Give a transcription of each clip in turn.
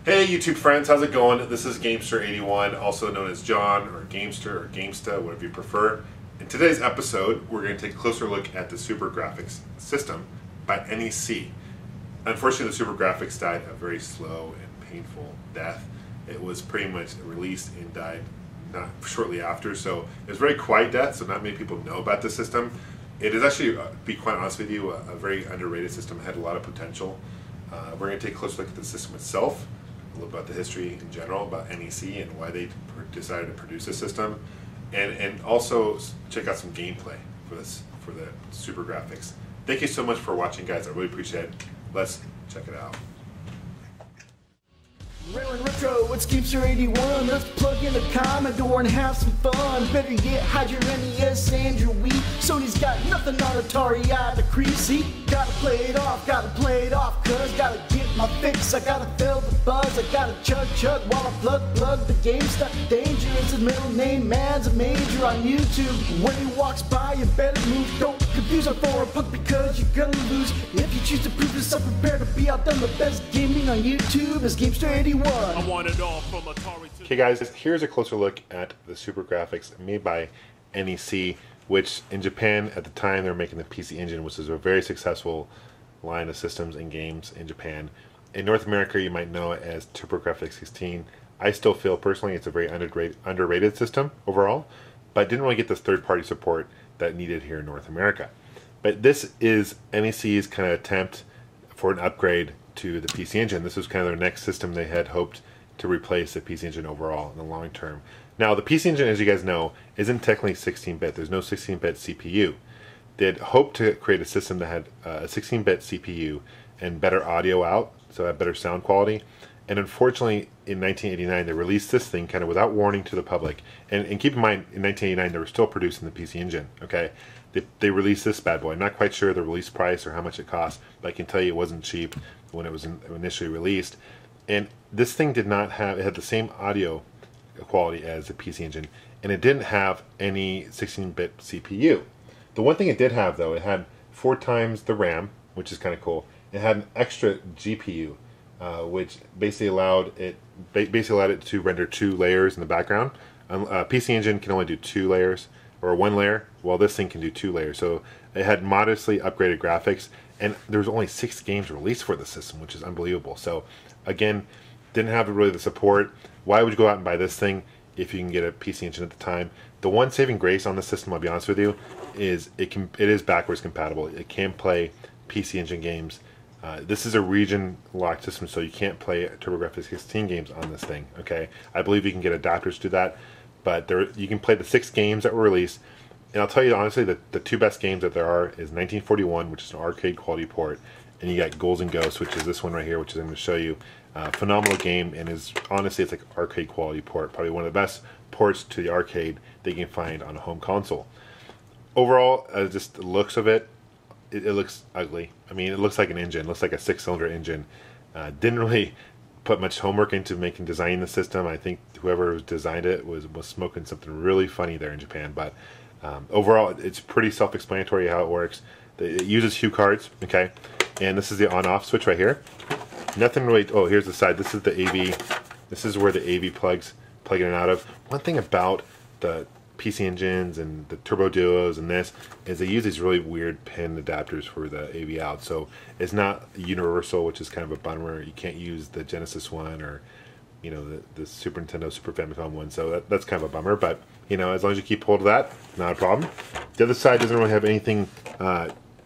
Hey YouTube friends, how's it going? This is Gamester81, also known as John, or Gamester, or Gamesta, whatever you prefer. In today's episode, we're going to take a closer look at the SuperGrafx system by NEC. Unfortunately, the SuperGrafx died a very slow and painful death. It was pretty much released and died not shortly after, so it was a very quiet death, so not many people know about the system. It is actually, to be quite honest with you, a very underrated system. It had a lot of potential. We're going to take a closer look at the system itself, a little about the history in general about NEC and why they decided to produce this system, and also check out some gameplay for the SuperGrafx. Thank you so much for watching, guys. I really appreciate it. Let's check it out. Railing Retro, it's Gamester81. Let's plug in the Commodore and have some fun. Better yet, hide your NES and your Wii. Sony's got nothing on Atari out of creasy. Gotta play it off, cuz gotta get my fix. I gotta feel the buzz, I gotta chug while I plug the game. Stuck danger is his middle name, man's a major on YouTube. When he walks by, you better move. Don't confuse him for a punk because you're gonna lose. If you choose to prove yourself, prepare to be outdone. The best gaming on YouTube is Gamester81. I want it all from Atari. Okay guys, here's a closer look at the SuperGrafx made by NEC, which in Japan at the time they were making the PC Engine, which is a very successful line of systems and games in Japan. In North America you might know it as TurboGrafx 16. I still feel personally it's a very underrated system overall, but didn't really get this third-party support that needed here in North America. But this is NEC's kind of attempt for an upgrade to the PC Engine. This was kind of their next system they had hoped to replace the PC Engine overall in the long term. Now the PC Engine, as you guys know, isn't technically 16-bit. There's no 16-bit CPU. They had hoped to create a system that had a 16-bit CPU and better audio out, so had better sound quality. And unfortunately, in 1989, they released this thing kind of without warning to the public. And keep in mind, in 1989, they were still producing the PC Engine, okay? They released this bad boy. I'm not quite sure the release price or how much it cost, but I can tell you it wasn't cheap when it was initially released. And this thing did not have, it had the same audio quality as the PC Engine, and it didn't have any 16-bit CPU. The one thing it did have, though, it had 4 times the RAM, which is kind of cool. It had an extra GPU, which basically allowed it to render 2 layers in the background. PC Engine can only do 2 layers, or 1 layer, while this thing can do 2 layers. So it had modestly upgraded graphics, and there was only 6 games released for the system, which is unbelievable. So again, didn't have really the support. Why would you go out and buy this thing if you can get a PC Engine at the time? The one saving grace on the system, I'll be honest with you, is it is backwards compatible. It can play PC Engine games. This is a region locked system, so you can't play TurboGrafx 16 games on this thing. Okay, I believe you can get adapters to do that, but you can play the 6 games that were released. And I'll tell you honestly that the 2 best games that there are is 1941, which is an arcade quality port, and you got Ghouls and Ghosts, which is this one right here, which is I'm going to show you. Phenomenal game, and is honestly, it's like arcade quality port, probably one of the best ports to the arcade that you can find on a home console. Overall, just the looks of it, it looks ugly. I mean, it looks like an engine, it looks like a 6-cylinder engine. Didn't really put much homework into designing the system. I think whoever designed it was smoking something really funny there in Japan. But overall, it's pretty self-explanatory how it works. It uses hue cards, okay, and this is the on-off switch right here. Nothing really. Oh, here's the side. This is the AV. This is where the AV plugs plug in and out of. One thing about the PC Engines and the Turbo Duos and this is they use these really weird pin adapters for the AV out. So it's not universal, which is kind of a bummer. You can't use the Genesis one or, you know, the Super Nintendo, Super Famicom one. So that's kind of a bummer. But you know, as long as you keep hold of that, not a problem. The other side doesn't really have anything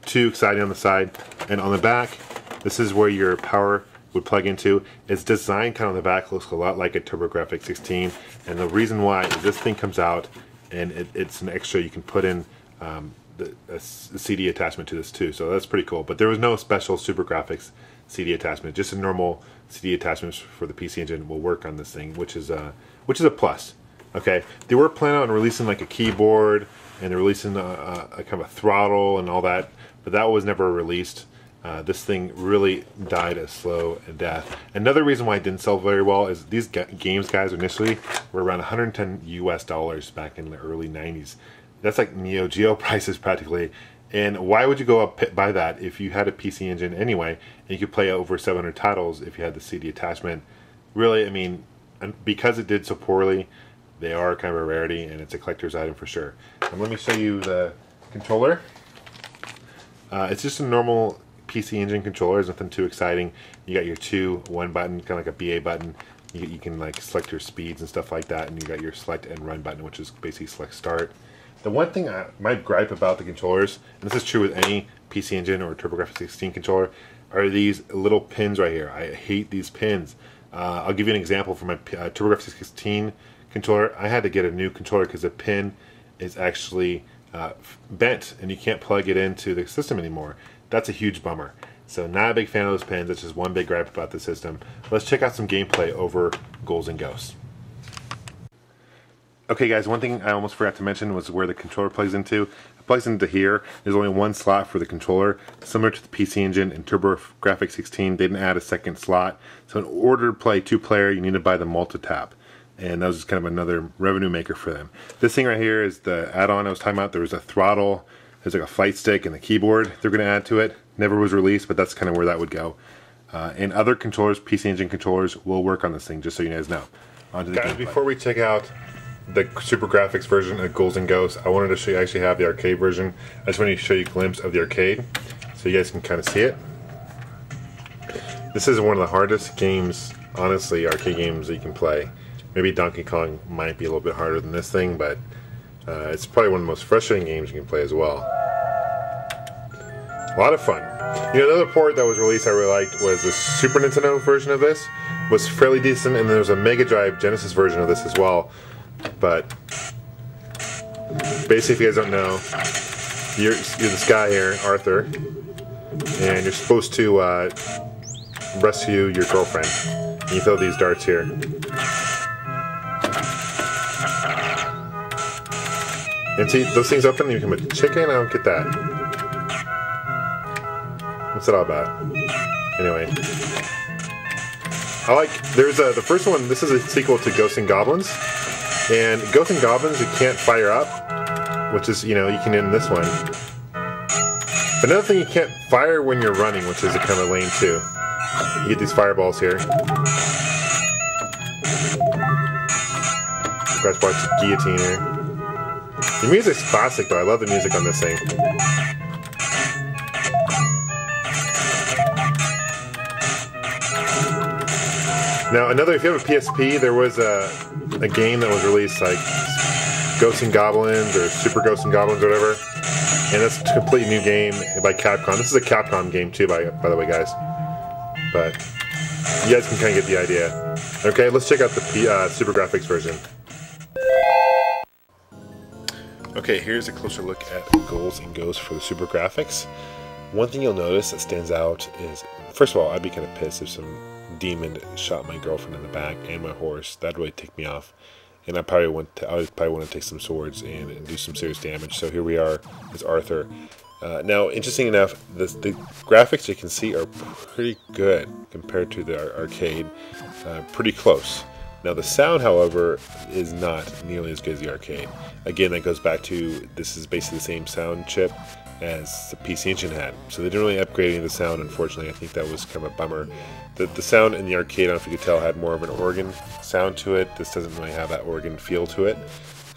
too exciting on the side, and on the back, this is where your power would plug into. It's designed kind of on the back, looks a lot like a TurboGrafx 16, and the reason why is this thing comes out and it's an extra. You can put in a CD attachment to this too, so that's pretty cool. But there was no special SuperGrafx CD attachment, just a normal CD attachment for the PC Engine will work on this thing, which is a plus. Okay, they were planning on releasing like a keyboard, and they're releasing a kind of a throttle and all that, but that was never released. This thing really died a slow death. Another reason why it didn't sell very well is these games, guys, initially were around $110 US back in the early 90s. That's like Neo Geo prices practically. And why would you go up buy that if you had a PC Engine anyway, and you could play over 700 titles if you had the CD attachment? really, I mean, because it did so poorly, they are kind of a rarity, and it's a collector's item for sure. And let me show you the controller. It's just a normal PC Engine controller. There's nothing too exciting. You got your one button, kind of like a BA button. You can like select your speeds and stuff like that, and you got your select and run button, which is basically select start. The one thing my gripe about the controllers, and this is true with any PC Engine or TurboGrafx 16 controller, are these little pins right here. I hate these pins. I'll give you an example for my TurboGrafx 16 controller. I had to get a new controller because the pin is actually bent and you can't plug it into the system anymore. That's a huge bummer. So not a big fan of those pins. That's just one big gripe about the system. Let's check out some gameplay over Ghouls and Ghosts. Okay guys, one thing I almost forgot to mention was where the controller plugs into. It plugs into here. There's only one slot for the controller. Similar to the PC Engine and TurboGrafx 16, they didn't add a second slot. So in order to play 2-player, you need to buy the multi-tap. And that was just kind of another revenue maker for them. This thing right here is the add-on I was talking about. There was a throttle, there's like a flight stick and the keyboard they're going to add to it. Never was released, but that's kind of where that would go. And other controllers, PC Engine controllers, will work on this thing, just so you guys know. On to the gameplay. Before we check out the SuperGrafx version of Ghouls and Ghosts, I wanted to show you, I actually have the arcade version. I just wanted to show you a glimpse of the arcade, so you guys can kind of see it. This is one of the hardest games, honestly, arcade games that you can play. Maybe Donkey Kong might be a little bit harder than this thing, but it's probably one of the most frustrating games you can play as well. A lot of fun. You know, another port that was released I really liked was the Super Nintendo version of this. Was fairly decent, and there's a Mega Drive Genesis version of this as well. But basically, if you guys don't know, you're this guy here, Arthur, and you're supposed to rescue your girlfriend. And you throw these darts here. And see, those things open and you become a chicken? I don't get that. What's it all about? Anyway. There's the first one, this is a sequel to Ghosts and Goblins. And Ghosts and Goblins you can't fire up, which is, you know, you can end this one. But another thing, you can't fire when you're running, which is a kind of lame too. You get these fireballs here. You guys watch the guillotine here. The music's classic though, I love the music on this thing. Now another, if you have a PSP, there was a game that was released like Ghosts and Goblins or Super Ghosts and Goblins or whatever. And that's a completely new game by Capcom. This is a Capcom game too, by the way, guys. But you guys can kind of get the idea. Okay, let's check out the SuperGrafx version. Okay, here's a closer look at Ghouls and Ghosts for the SuperGrafx. One thing you'll notice that stands out is, first of all, I'd be kind of pissed if some demon shot my girlfriend in the back and my horse. That'd really tick me off. And I would probably want to take some swords and do some serious damage. So here we are as Arthur. Now, interesting enough, the graphics you can see are pretty good compared to the arcade. Pretty close. Now the sound, however, is not nearly as good as the arcade. Again, that goes back to, this is basically the same sound chip as the PC Engine had. So they didn't really upgrade any of the sound, unfortunately. I think that was kind of a bummer. The sound in the arcade, I don't know if you could tell, had more of an organ sound to it. This doesn't really have that organ feel to it.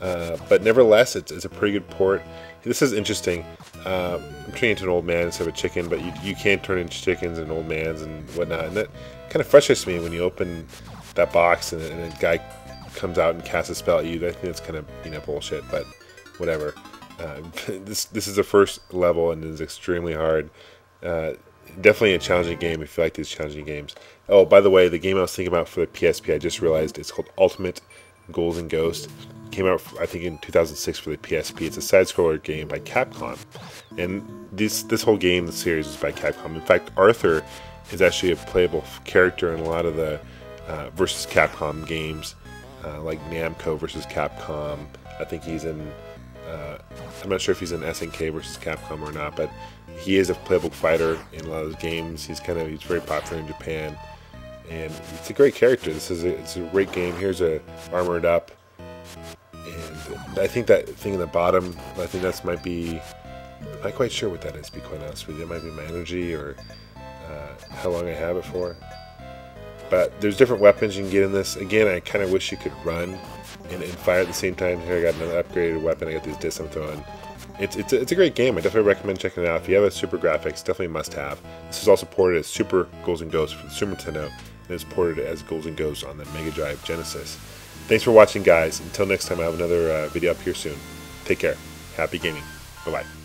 But nevertheless, it's a pretty good port. This is interesting. I'm turning into an old man instead of a chicken, but you can turn into chickens and old mans and whatnot. And that kind of frustrates me when you open that box and a guy comes out and casts a spell at you. I think that's kind of, you know, bullshit, but whatever. This is the first level and is extremely hard. Definitely a challenging game if you like these challenging games. Oh, by the way, the game I was thinking about for the PSP, I just realized it's called Ultimate Ghouls and Ghosts. Came out, I think, in 2006 for the PSP. It's a side-scroller game by Capcom. And this whole game, the series, is by Capcom. In fact, Arthur is actually a playable character in a lot of the versus Capcom games, like Namco versus Capcom. I think he's in, I'm not sure if he's in SNK versus Capcom or not, but he is a playable fighter in a lot of those games. He's very popular in Japan, and it's a great character. It's a great game. Here's a armored up, and I think that thing in the bottom, I think that might be, I'm not quite sure what that is, to be quite honest with you. It might be my energy or how long I have it for. But there's different weapons you can get in this. Again, I kind of wish you could run and fire at the same time. Here I got another upgraded weapon. I got these discs I'm throwing. It's a great game. I definitely recommend checking it out. If you have a SuperGrafx, definitely must have. This is also ported as Super Ghouls and Ghosts for the Super Nintendo, and it's ported as Ghouls and Ghosts on the Mega Drive Genesis. Thanks for watching, guys. Until next time, I have another video up here soon. Take care. Happy gaming. Bye-bye.